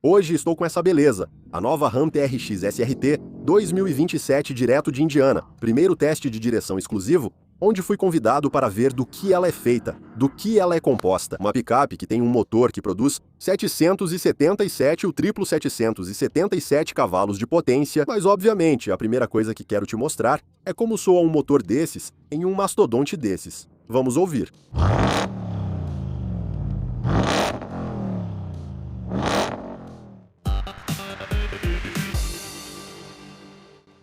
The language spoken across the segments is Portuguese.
Hoje estou com essa beleza, a nova Ram TRX SRT 2027 direto de Indiana, primeiro teste de direção exclusivo, onde fui convidado para ver do que ela é feita, do que ela é composta. Uma picape que tem um motor que produz 777 ou triplo 777 cavalos de potência, mas obviamente a primeira coisa que quero te mostrar é como soa um motor desses em um mastodonte desses. Vamos ouvir.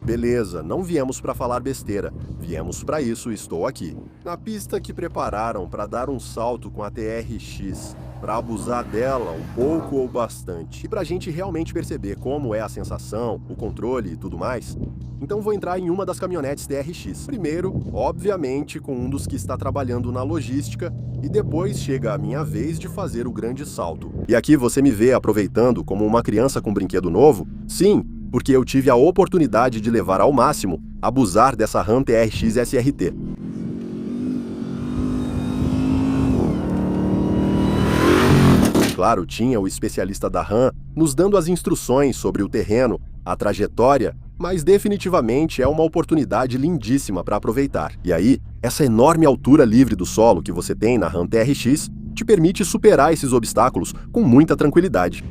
Beleza, não viemos para falar besteira, viemos para isso e estou aqui. Na pista que prepararam para dar um salto com a TRX, para abusar dela um pouco ou bastante, e para a gente realmente perceber como é a sensação, o controle e tudo mais, então vou entrar em uma das caminhonetes TRX. Primeiro, obviamente, com um dos que está trabalhando na logística, e depois chega a minha vez de fazer o grande salto. E aqui você me vê aproveitando como uma criança com um brinquedo novo? Sim, porque eu tive a oportunidade de levar ao máximo, abusar dessa Ram TRX SRT. Claro, tinha o especialista da Ram nos dando as instruções sobre o terreno, a trajetória, mas definitivamente é uma oportunidade lindíssima para aproveitar. E aí, essa enorme altura livre do solo que você tem na Ram TRX te permite superar esses obstáculos com muita tranquilidade.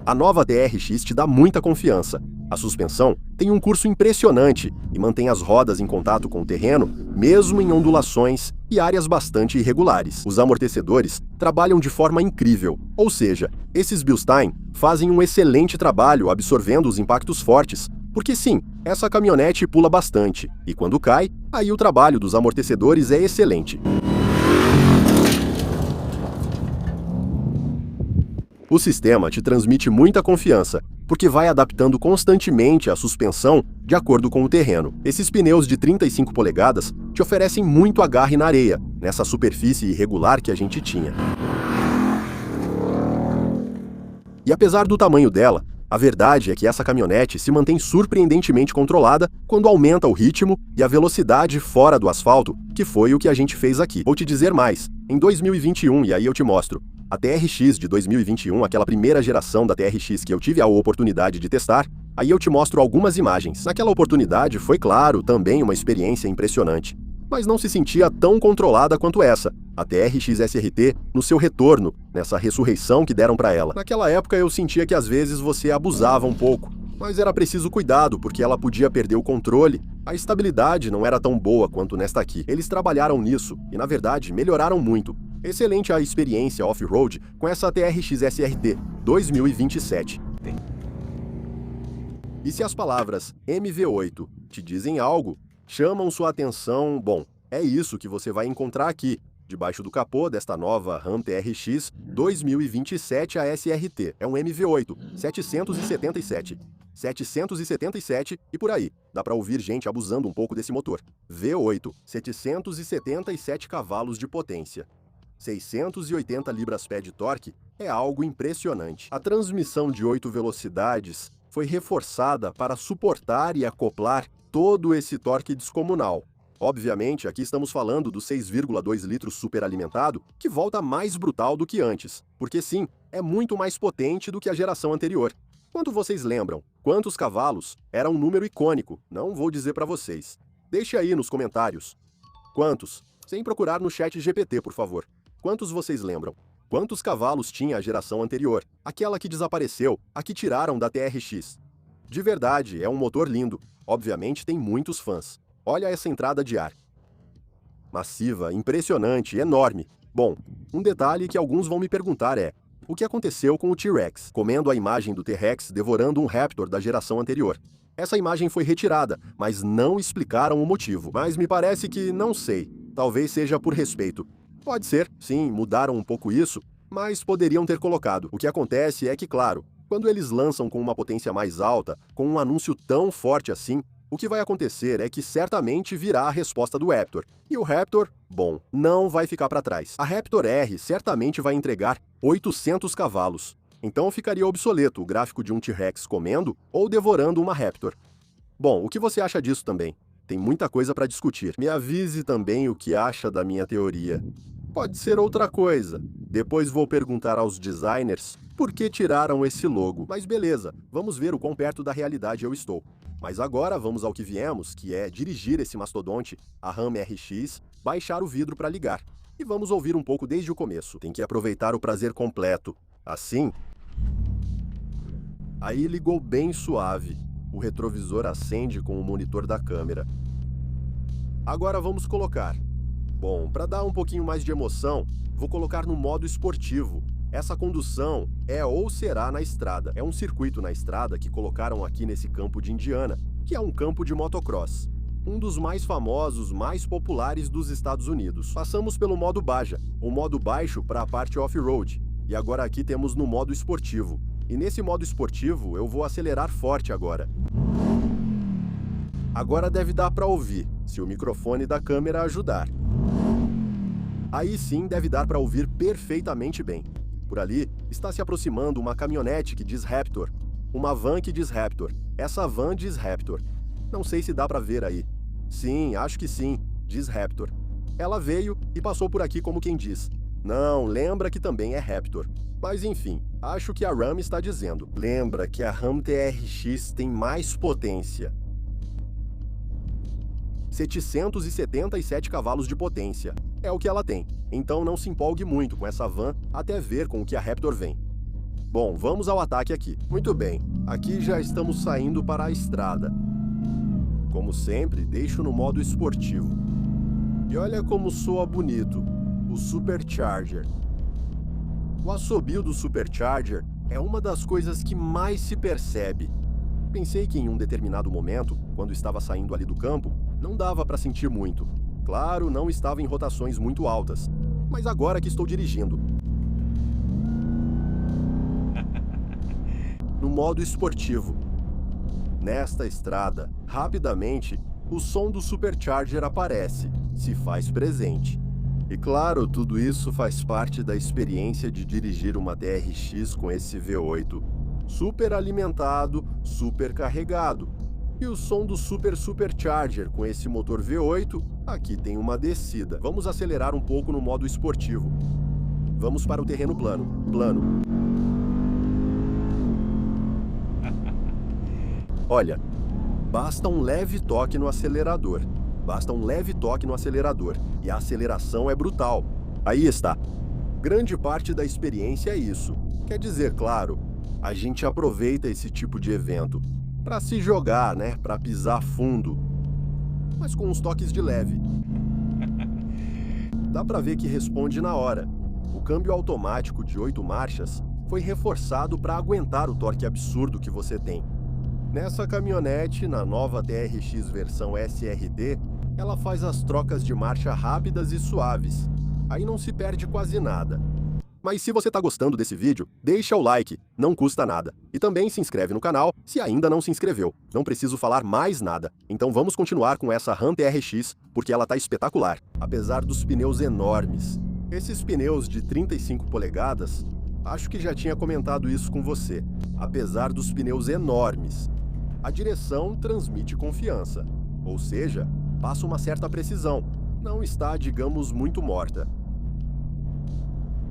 A nova TRX te dá muita confiança. A suspensão tem um curso impressionante e mantém as rodas em contato com o terreno, mesmo em ondulações e áreas bastante irregulares. Os amortecedores trabalham de forma incrível, ou seja, esses Bilstein fazem um excelente trabalho absorvendo os impactos fortes, porque sim, essa caminhonete pula bastante, e quando cai, aí o trabalho dos amortecedores é excelente. O sistema te transmite muita confiança, porque vai adaptando constantemente a suspensão de acordo com o terreno. Esses pneus de 35 polegadas te oferecem muito agarre na areia, nessa superfície irregular que a gente tinha. E apesar do tamanho dela, a verdade é que essa caminhonete se mantém surpreendentemente controlada quando aumenta o ritmo e a velocidade fora do asfalto, que foi o que a gente fez aqui. Vou te dizer mais, em 2021, e aí eu te mostro, a TRX de 2021, aquela primeira geração da TRX que eu tive a oportunidade de testar, aí eu te mostro algumas imagens. Naquela oportunidade foi, claro, também uma experiência impressionante, mas não se sentia tão controlada quanto essa, a TRX SRT, no seu retorno, nessa ressurreição que deram para ela. Naquela época eu sentia que às vezes você abusava um pouco, mas era preciso cuidado porque ela podia perder o controle, a estabilidade não era tão boa quanto nesta aqui. Eles trabalharam nisso e, na verdade, melhoraram muito. Excelente a experiência off-road com essa TRX SRT 2027. E se as palavras MV8 te dizem algo, chamam sua atenção, bom, é isso que você vai encontrar aqui, debaixo do capô desta nova Ram TRX 2027 ASRT. É um MV8, 777. 777 e por aí. Dá para ouvir gente abusando um pouco desse motor. V8, 777 cavalos de potência. 680 libras-pé de torque é algo impressionante. A transmissão de 8 velocidades foi reforçada para suportar e acoplar todo esse torque descomunal. Obviamente, aqui estamos falando do 6,2 litros superalimentado, que volta mais brutal do que antes, porque sim, é muito mais potente do que a geração anterior. Quanto vocês lembram? Quantos cavalos? Era um número icônico, não vou dizer para vocês. Deixe aí nos comentários. Quantos? Sem procurar no chat GPT, por favor. Quantos vocês lembram? Quantos cavalos tinha a geração anterior? Aquela que desapareceu, a que tiraram da TRX. De verdade, é um motor lindo. Obviamente tem muitos fãs. Olha essa entrada de ar. Massiva, impressionante, enorme. Bom, um detalhe que alguns vão me perguntar é: o que aconteceu com o T-Rex, comendo a imagem do T-Rex devorando um Raptor da geração anterior? Essa imagem foi retirada, mas não explicaram o motivo. Mas me parece que não sei. Talvez seja por respeito. Pode ser, sim, mudaram um pouco isso, mas poderiam ter colocado. O que acontece é que, claro, quando eles lançam com uma potência mais alta, com um anúncio tão forte assim, o que vai acontecer é que certamente virá a resposta do Raptor. E o Raptor, bom, não vai ficar para trás. A Raptor R certamente vai entregar 800 cavalos. Então ficaria obsoleto o gráfico de um T-Rex comendo ou devorando uma Raptor. Bom, o que você acha disso também? Tem muita coisa para discutir. Me avise também o que acha da minha teoria. Pode ser outra coisa. Depois vou perguntar aos designers por que tiraram esse logo. Mas beleza, vamos ver o quão perto da realidade eu estou. Mas agora vamos ao que viemos, que é dirigir esse mastodonte, a RAM RX, baixar o vidro para ligar. E vamos ouvir um pouco desde o começo. Tem que aproveitar o prazer completo. Assim... Aí ligou bem suave. O retrovisor acende com o monitor da câmera. Agora vamos colocar. Bom, para dar um pouquinho mais de emoção, vou colocar no modo esportivo. Essa condução é ou será na estrada. É um circuito na estrada que colocaram aqui nesse campo de Indiana, que é um campo de motocross. Um dos mais famosos, mais populares dos Estados Unidos. Passamos pelo modo Baja, o modo baixo para a parte off-road. E agora aqui temos no modo esportivo. E nesse modo esportivo eu vou acelerar forte agora. Agora deve dar para ouvir, se o microfone da câmera ajudar. Aí sim deve dar para ouvir perfeitamente bem. Por ali está se aproximando uma caminhonete que diz Raptor, uma van que diz Raptor. Essa van diz Raptor. Não sei se dá para ver aí. Sim, acho que sim, diz Raptor. Ela veio e passou por aqui como quem diz: não, lembra que também é Raptor. Mas enfim, acho que a RAM está dizendo: lembra que a RAM TRX tem mais potência. 777 cavalos de potência. É o que ela tem. Então não se empolgue muito com essa van até ver com o que a Raptor vem. Bom, vamos ao ataque aqui. Muito bem, aqui já estamos saindo para a estrada. Como sempre, deixo no modo esportivo. E olha como soa bonito, o Supercharger. O assobio do Supercharger é uma das coisas que mais se percebe. Pensei que em um determinado momento, quando estava saindo ali do campo, não dava para sentir muito. Claro, não estava em rotações muito altas. Mas agora que estou dirigindo. No modo esportivo. Nesta estrada, rapidamente, o som do Supercharger aparece, se faz presente. E claro, tudo isso faz parte da experiência de dirigir uma TRX com esse V8. Super alimentado, super carregado. E o som do Supercharger com esse motor V8, aqui tem uma descida. Vamos acelerar um pouco no modo esportivo. Vamos para o terreno plano. Olha, basta um leve toque no acelerador. E a aceleração é brutal. Aí está. Grande parte da experiência é isso. Quer dizer, claro, a gente aproveita esse tipo de evento para se jogar, né? Para pisar fundo. Mas com uns toques de leve. Dá para ver que responde na hora. O câmbio automático de 8 marchas foi reforçado para aguentar o torque absurdo que você tem. Nessa caminhonete, na nova TRX versão SRT, ela faz as trocas de marcha rápidas e suaves. Aí não se perde quase nada. Mas se você está gostando desse vídeo, deixa o like, não custa nada. E também se inscreve no canal se ainda não se inscreveu. Não preciso falar mais nada. Então vamos continuar com essa RAM TRX, porque ela está espetacular. Apesar dos pneus enormes. Esses pneus de 35 polegadas, acho que já tinha comentado isso com você. Apesar dos pneus enormes, a direção transmite confiança. Ou seja, passa uma certa precisão. Não está, digamos, muito morta.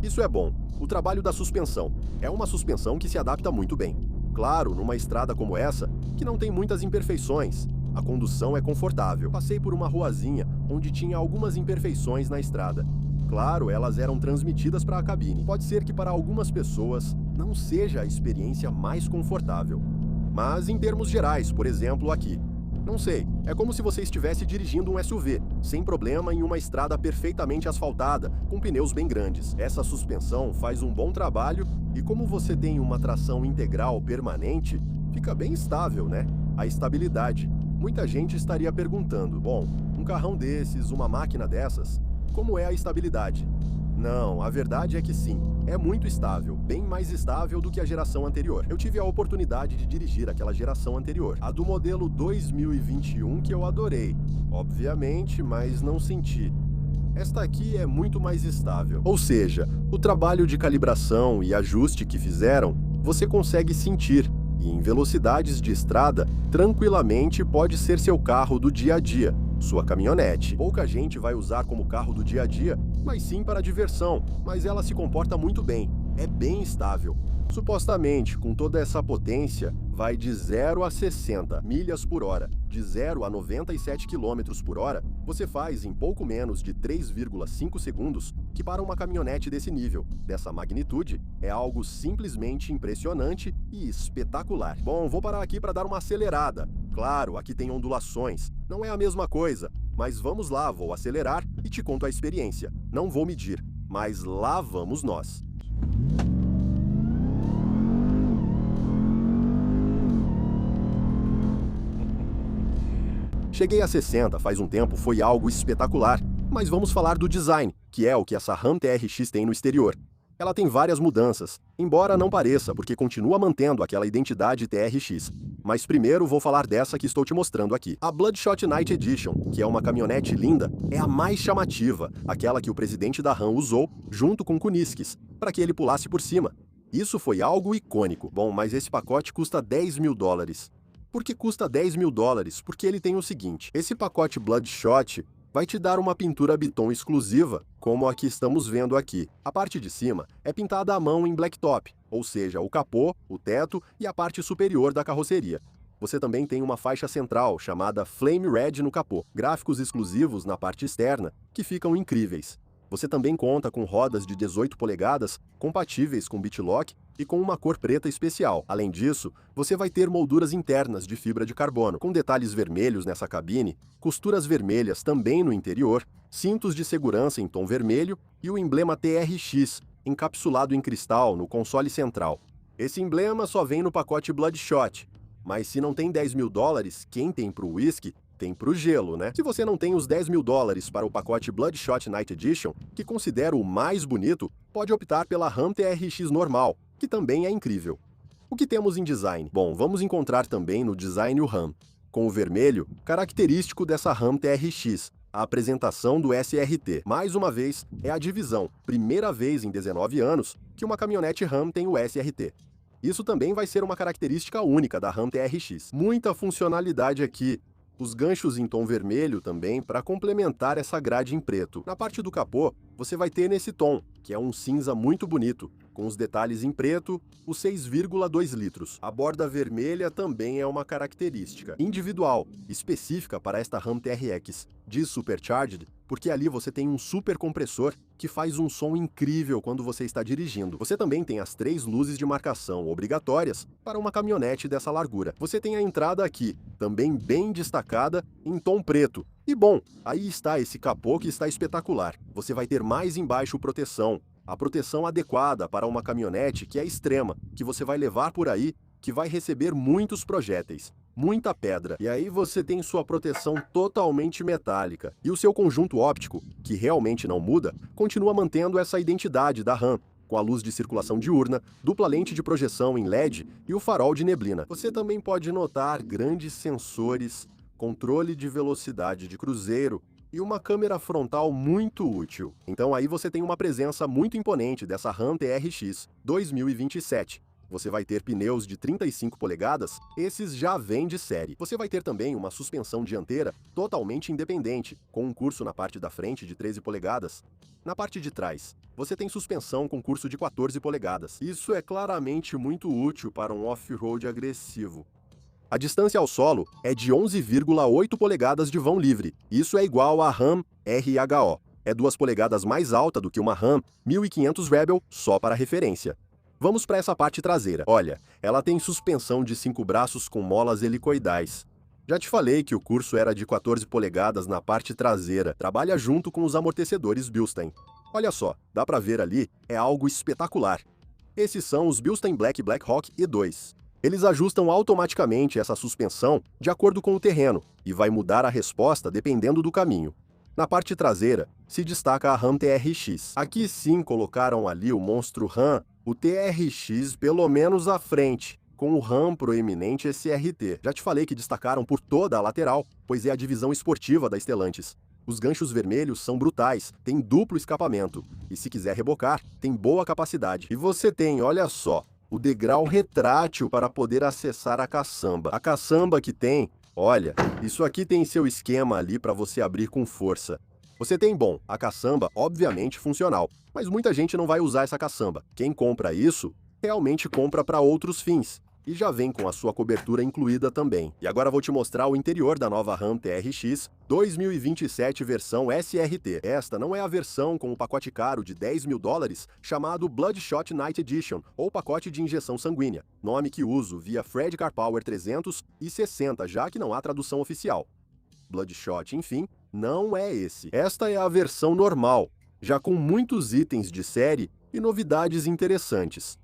Isso é bom. O trabalho da suspensão. É uma suspensão que se adapta muito bem. Claro, numa estrada como essa, que não tem muitas imperfeições, a condução é confortável. Passei por uma ruazinha onde tinha algumas imperfeições na estrada. Claro, elas eram transmitidas para a cabine. Pode ser que para algumas pessoas não seja a experiência mais confortável. Mas em termos gerais, por exemplo, aqui. Não sei, é como se você estivesse dirigindo um SUV, sem problema em uma estrada perfeitamente asfaltada, com pneus bem grandes. Essa suspensão faz um bom trabalho e como você tem uma tração integral permanente, fica bem estável, né? A estabilidade. Muita gente estaria perguntando, bom, um carrão desses, uma máquina dessas, como é a estabilidade? Não, a verdade é que sim, é muito estável, bem mais estável do que a geração anterior. Eu tive a oportunidade de dirigir aquela geração anterior, a do modelo 2021 que eu adorei, obviamente, mas não senti. Esta aqui é muito mais estável. Ou seja, o trabalho de calibração e ajuste que fizeram, você consegue sentir. E em velocidades de estrada, tranquilamente pode ser seu carro do dia a dia, sua caminhonete. Pouca gente vai usar como carro do dia a dia, mas sim para diversão, mas ela se comporta muito bem, é bem estável. Supostamente, com toda essa potência, vai de 0 a 60 milhas por hora. De 0 a 97 km por hora, você faz em pouco menos de 3,5 segundos, que para uma caminhonete desse nível, dessa magnitude, é algo simplesmente impressionante e espetacular. Bom, vou parar aqui para dar uma acelerada. Claro, aqui tem ondulações, não é a mesma coisa, mas vamos lá, vou acelerar e te conto a experiência. Não vou medir, mas lá vamos nós. Cheguei a 60 faz um tempo, foi algo espetacular, mas vamos falar do design, que é o que essa Ram TRX tem no exterior. Ela tem várias mudanças, embora não pareça, porque continua mantendo aquela identidade TRX. Mas primeiro vou falar dessa que estou te mostrando aqui. A Bloodshot Night Edition, que é uma caminhonete linda, é a mais chamativa, aquela que o presidente da Ram usou junto com Kuniskis, para que ele pulasse por cima. Isso foi algo icônico. Bom, mas esse pacote custa $10.000. Por que custa $10.000? Porque ele tem o seguinte: esse pacote Bloodshot vai te dar uma pintura Biton exclusiva, como a que estamos vendo aqui. A parte de cima é pintada à mão em blacktop, ou seja, o capô, o teto e a parte superior da carroceria. Você também tem uma faixa central chamada Flame Red no capô, gráficos exclusivos na parte externa, que ficam incríveis. Você também conta com rodas de 18 polegadas, compatíveis com BitLock e com uma cor preta especial. Além disso, você vai ter molduras internas de fibra de carbono, com detalhes vermelhos nessa cabine, costuras vermelhas também no interior, cintos de segurança em tom vermelho e o emblema TRX, encapsulado em cristal no console central. Esse emblema só vem no pacote Bloodshot, mas se não tem $10.000, quem tem pro whisky, tem pro gelo, né? Se você não tem os $10.000 para o pacote Bloodshot Night Edition, que considero o mais bonito, pode optar pela Ram TRX normal, que também é incrível. O que temos em design? Bom, vamos encontrar também no design o Ram, com o vermelho, característico dessa Ram TRX, a apresentação do SRT. Mais uma vez, é a divisão, primeira vez em 19 anos, que uma caminhonete Ram tem o SRT. Isso também vai ser uma característica única da Ram TRX. Muita funcionalidade aqui. Os ganchos em tom vermelho também para complementar essa grade em preto. Na parte do capô, você vai ter nesse tom, que é um cinza muito bonito, com os detalhes em preto, os 6,2 litros. A borda vermelha também é uma característica individual, específica para esta Ram TRX. Diz Supercharged porque ali você tem um super compressor que faz um som incrível quando você está dirigindo. Você também tem as 3 luzes de marcação obrigatórias para uma caminhonete dessa largura. Você tem a entrada aqui, também bem destacada, em tom preto. E bom, aí está esse capô que está espetacular. Você vai ter mais embaixo proteção. A proteção adequada para uma caminhonete que é extrema, que você vai levar por aí, que vai receber muitos projéteis, muita pedra. E aí você tem sua proteção totalmente metálica. E o seu conjunto óptico, que realmente não muda, continua mantendo essa identidade da Ram, com a luz de circulação diurna, dupla lente de projeção em LED e o farol de neblina. Você também pode notar grandes sensores, controle de velocidade de cruzeiro e uma câmera frontal muito útil. Então aí você tem uma presença muito imponente dessa Ram TRX 2027. Você vai ter pneus de 35 polegadas, esses já vêm de série. Você vai ter também uma suspensão dianteira totalmente independente, com um curso na parte da frente de 13 polegadas. Na parte de trás, você tem suspensão com curso de 14 polegadas. Isso é claramente muito útil para um off-road agressivo. A distância ao solo é de 11,8 polegadas de vão livre. Isso é igual à Ram RHO. É 2 polegadas mais alta do que uma Ram 1500 Rebel, só para referência. Vamos para essa parte traseira. Olha, ela tem suspensão de 5 braços com molas helicoidais. Já te falei que o curso era de 14 polegadas na parte traseira. Trabalha junto com os amortecedores Bilstein. Olha só, dá para ver ali, é algo espetacular. Esses são os Bilstein Black Blackhawk E2. Eles ajustam automaticamente essa suspensão de acordo com o terreno e vai mudar a resposta dependendo do caminho. Na parte traseira, se destaca a Ram TRX. Aqui sim colocaram ali o monstro Ram, o TRX pelo menos à frente, com o Ram proeminente SRT. Já te falei que destacaram por toda a lateral, pois é a divisão esportiva da Stellantis. Os ganchos vermelhos são brutais, tem duplo escapamento, e se quiser rebocar, tem boa capacidade. E você tem, olha só, o degrau retrátil para poder acessar a caçamba. A caçamba que tem, olha, isso aqui tem seu esquema ali para você abrir com força. Você tem, bom, a caçamba obviamente funcional, mas muita gente não vai usar essa caçamba. Quem compra isso, realmente compra para outros fins. E já vem com a sua cobertura incluída também. E agora vou te mostrar o interior da nova RAM TRX 2027 versão SRT. Esta não é a versão com o pacote caro de $10.000 chamado Bloodshot Night Edition, ou pacote de injeção sanguínea, nome que uso via Fred Car Power 360, já que não há tradução oficial. Bloodshot, enfim, não é esse. Esta é a versão normal, já com muitos itens de série e novidades interessantes.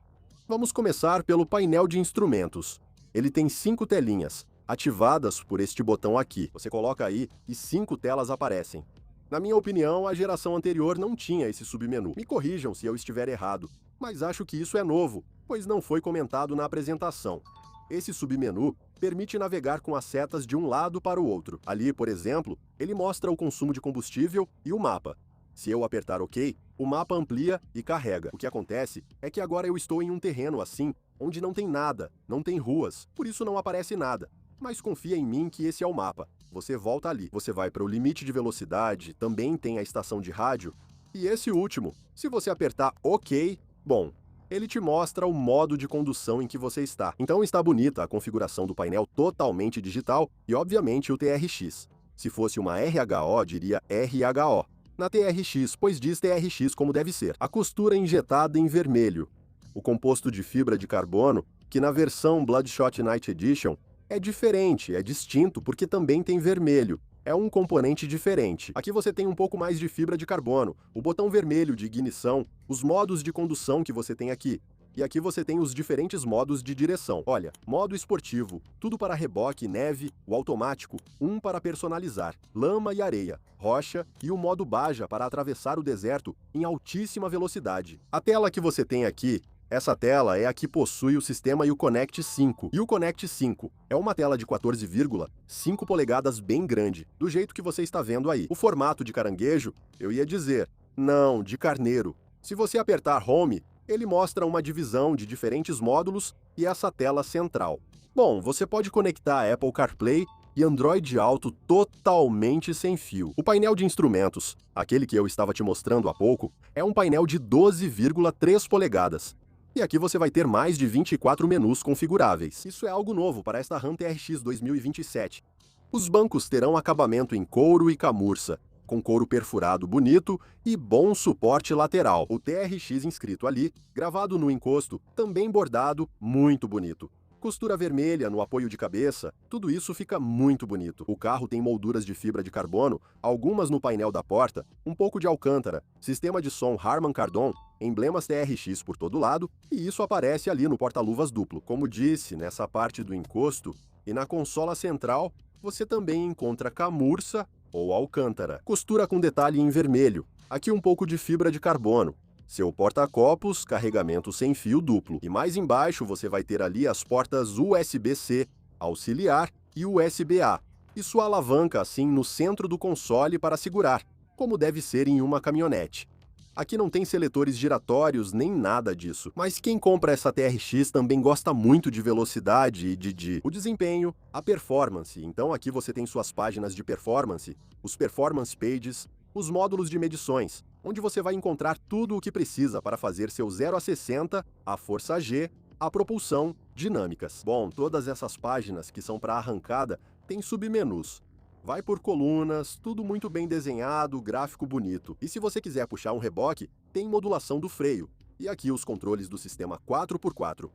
Vamos começar pelo painel de instrumentos. Ele tem 5 telinhas, ativadas por este botão aqui. Você coloca aí e 5 telas aparecem. Na minha opinião, a geração anterior não tinha esse submenu. Me corrijam se eu estiver errado, mas acho que isso é novo, pois não foi comentado na apresentação. Esse submenu permite navegar com as setas de um lado para o outro. Ali, por exemplo, ele mostra o consumo de combustível e o mapa. Se eu apertar OK, o mapa amplia e carrega. O que acontece é que agora eu estou em um terreno assim, onde não tem nada, não tem ruas, por isso não aparece nada. Mas confia em mim que esse é o mapa. Você volta ali, você vai para o limite de velocidade, também tem a estação de rádio. E esse último, se você apertar OK, bom, ele te mostra o modo de condução em que você está. Então está bonita a configuração do painel totalmente digital e obviamente o TRX. Se fosse uma RHO, diria RHO. Na TRX, pois diz TRX como deve ser. A costura injetada em vermelho. O composto de fibra de carbono, que na versão Bloodshot Night Edition é diferente, é distinto porque também tem vermelho. É um componente diferente. Aqui você tem um pouco mais de fibra de carbono, o botão vermelho de ignição, os modos de condução que você tem aqui. E aqui você tem os diferentes modos de direção. Olha, modo esportivo, tudo para reboque, neve, o automático, um para personalizar, lama e areia, rocha e o modo Baja para atravessar o deserto em altíssima velocidade. A tela que você tem aqui, essa tela é a que possui o sistema Uconnect 5. E o Connect 5 é uma tela de 14,5 polegadas bem grande, do jeito que você está vendo aí. O formato de caranguejo, eu ia dizer, não, de carneiro. Se você apertar Home, ele mostra uma divisão de diferentes módulos e essa tela central. Bom, você pode conectar a Apple CarPlay e Android Auto totalmente sem fio. O painel de instrumentos, aquele que eu estava te mostrando há pouco, é um painel de 12,3 polegadas. E aqui você vai ter mais de 24 menus configuráveis. Isso é algo novo para esta RAM TRX 2027. Os bancos terão acabamento em couro e camurça, com couro perfurado bonito e bom suporte lateral. O TRX inscrito ali, gravado no encosto, também bordado, muito bonito. Costura vermelha no apoio de cabeça, tudo isso fica muito bonito. O carro tem molduras de fibra de carbono, algumas no painel da porta, um pouco de alcântara, sistema de som Harman Kardon, emblemas TRX por todo lado, e isso aparece ali no porta-luvas duplo. Como disse, nessa parte do encosto e na consola central, você também encontra camurça ou alcântara. Costura com detalhe em vermelho, aqui um pouco de fibra de carbono. Seu porta-copos, carregamento sem fio duplo. E mais embaixo você vai ter ali as portas USB-C, auxiliar e USB-A. E sua alavanca assim no centro do console para segurar, como deve ser em uma caminhonete. Aqui não tem seletores giratórios nem nada disso. Mas quem compra essa TRX também gosta muito de velocidade e de o desempenho, a performance. Então aqui você tem suas páginas de performance, os performance pages, os módulos de medições, onde você vai encontrar tudo o que precisa para fazer seu 0 a 60, a força G, a propulsão, dinâmicas. Bom, todas essas páginas que são para arrancada têm submenus. Vai por colunas, tudo muito bem desenhado, gráfico bonito. E se você quiser puxar um reboque, tem modulação do freio. E aqui os controles do sistema 4x4.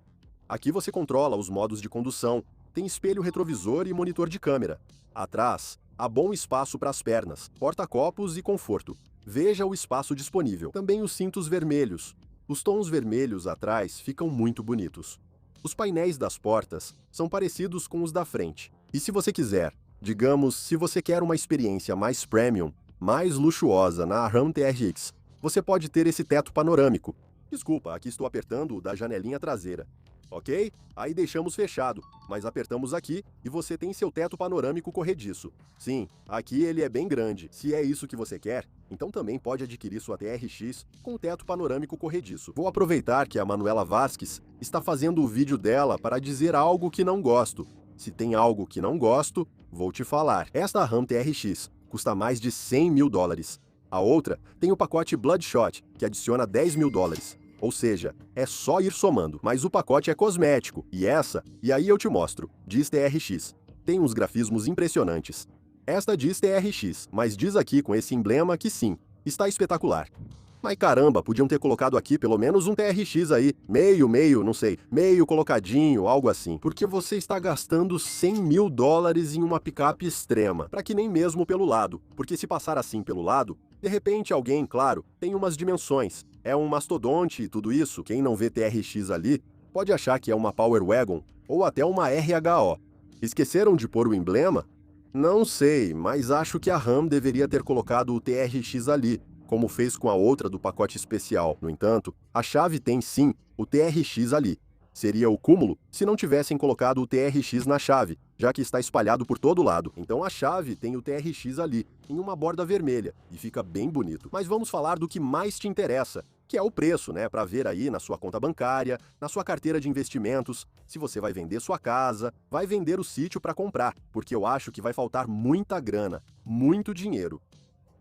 Aqui você controla os modos de condução, tem espelho retrovisor e monitor de câmera. Atrás, há bom espaço para as pernas, porta-copos e conforto. Veja o espaço disponível. Também os cintos vermelhos. Os tons vermelhos atrás ficam muito bonitos. Os painéis das portas são parecidos com os da frente. E se você quiser, digamos, se você quer uma experiência mais premium, mais luxuosa na RAM TRX, você pode ter esse teto panorâmico. Desculpa, aqui estou apertando o da janelinha traseira. ok? Aí deixamos fechado, mas apertamos aqui e você tem seu teto panorâmico corrediço. Sim, aqui ele é bem grande. Se é isso que você quer, então também pode adquirir sua TRX com teto panorâmico corrediço. Vou aproveitar que a Manuela Vasques está fazendo o vídeo dela para dizer algo que não gosto. Se tem algo que não gosto, vou te falar. Esta RAM TRX custa mais de 100 mil dólares. A outra tem o pacote Bloodshot, que adiciona 10 mil dólares. Ou seja, é só ir somando, mas o pacote é cosmético. E aí eu te mostro, diz TRX. Tem uns grafismos impressionantes. Esta diz TRX, mas diz aqui com esse emblema que sim, está espetacular. Mas caramba, podiam ter colocado aqui pelo menos um TRX aí, meio, não sei, meio colocadinho, algo assim. Porque você está gastando 100 mil dólares em uma picape extrema, para que nem mesmo pelo lado. Porque se passar assim pelo lado, de repente alguém, claro, tem umas dimensões. É um mastodonte e tudo isso, quem não vê TRX ali, pode achar que é uma Power Wagon ou até uma RHO. Esqueceram de pôr o emblema? Não sei, mas acho que a RAM deveria ter colocado o TRX ali, como fez com a outra do pacote especial. No entanto, a chave tem sim o TRX ali. Seria o cúmulo se não tivessem colocado o TRX na chave, já que está espalhado por todo lado. Então a chave tem o TRX ali, em uma borda vermelha, e fica bem bonito. Mas vamos falar do que mais te interessa, que é o preço, né, para ver aí na sua conta bancária, na sua carteira de investimentos, se você vai vender sua casa, vai vender o sítio para comprar, porque eu acho que vai faltar muita grana, muito dinheiro.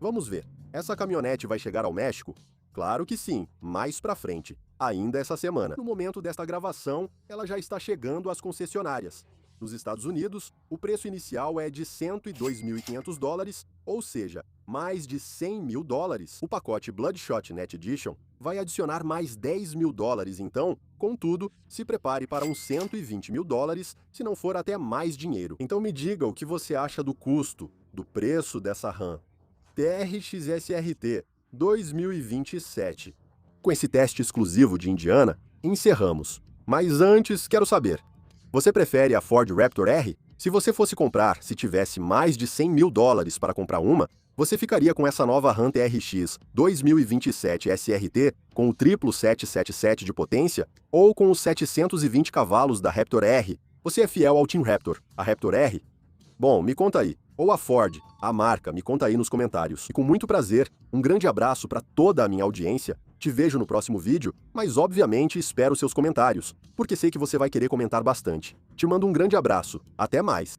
Vamos ver. Essa caminhonete vai chegar ao México? Claro que sim, mais pra frente, ainda essa semana. No momento desta gravação, ela já está chegando às concessionárias. Nos Estados Unidos, o preço inicial é de 102.500 dólares, ou seja, mais de 100 mil dólares. O pacote Bloodshot Net Edition vai adicionar mais 10 mil dólares, então, contudo, se prepare para uns 120 mil dólares, se não for até mais dinheiro. Então me diga o que você acha do custo, do preço dessa RAM. TRX SRT 2027. Com esse teste exclusivo de Indiana, encerramos. Mas antes, quero saber, você prefere a Ford Raptor R? Se você fosse comprar, se tivesse mais de 100 mil dólares para comprar uma, você ficaria com essa nova RAM TRX 2027 SRT com o triplo 777 de potência ou com os 720 cavalos da Raptor R? Você é fiel ao Team Raptor, a Raptor R? Bom, me conta aí. Ou a Ford, a marca, me conta aí nos comentários. E com muito prazer, um grande abraço para toda a minha audiência. Te vejo no próximo vídeo, mas obviamente espero seus comentários, porque sei que você vai querer comentar bastante. Te mando um grande abraço. Até mais!